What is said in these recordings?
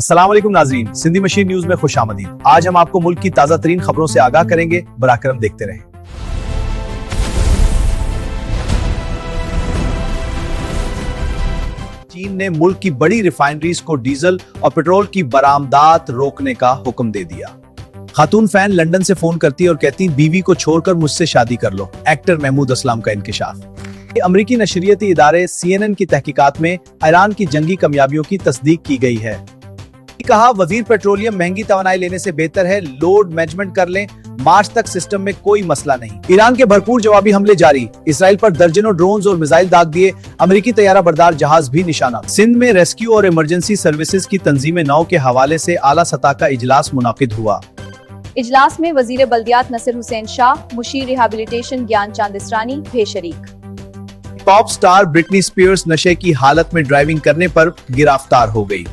अस्सलाम वालेकुम नाज़रीन, सिंधी मशीन न्यूज में खुशामदीद। आज हम आपको मुल्क की ताजा तरीन खबरों से आगाह करेंगे। बराकरम देखते रहें। चीन ने मुल्क की बड़ी रिफाइनरीज को डीजल और पेट्रोल की बरामदात रोकने का हुक्म दे दिया। खातून फैन लंदन से फोन करती और कहती बीवी को छोड़कर मुझसे शादी कर लो। एक्टर महमूद असलम का इंकिशाफ। अमरीकी नशरियती इदारे CNN की तहकीकात में ईरान की जंगी कामयाबियों की तस्दीक की गई है। कहा वजीर पेट्रोलियम महंगी तवानाई लेने से बेहतर है लोड मैनेजमेंट कर लें, मार्च तक सिस्टम में कोई मसला नहीं। ईरान के भरपूर जवाबी हमले जारी, इसराइल पर दर्जनों ड्रोन्स और मिसाइल दाग दिए, अमेरिकी तैयारा बरदार जहाज भी निशाना। सिंध में रेस्क्यू और इमरजेंसी सर्विसेज की तंजीम नौ के हवाले से आला सतह का इजलास मुनाकिद हुआ। इजलास में वजीर बल्दियात नसीर हुसैन शाह, मुशीर रिहैबिलिटेशन ज्ञान चांद इसरानी भी शरीक। पॉप स्टार ब्रिटनी स्पीयर्स नशे की हालत में ड्राइविंग करने पर गिरफ्तार हो गई।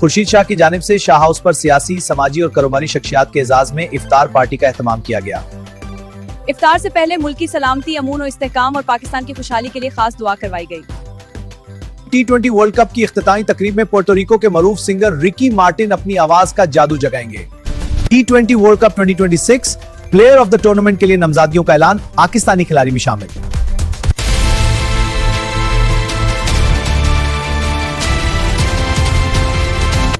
खुर्शीद शाह की जानिब से शाह हाउस पर सियासी, समाजी और कारोबारी शख्सियात के एजाज में इफ्तार पार्टी का एहतमाम किया गया। इफ्तार से पहले मुल्क की सलामती, अमून और इस्तेहकाम और पाकिस्तान की खुशहाली के लिए खास दुआ करवाई गई। T20 वर्ल्ड कप की इख्तितामी तकरीब में पोर्टोरिको के मरूफ सिंगर रिकी मार्टिन अपनी आवाज का जादू जगाएंगे। T20 world cup 2026 player of the tournament के लिए नामजदगियों का ऐलान, पाकिस्तानी खिलाड़ी भी शामिल।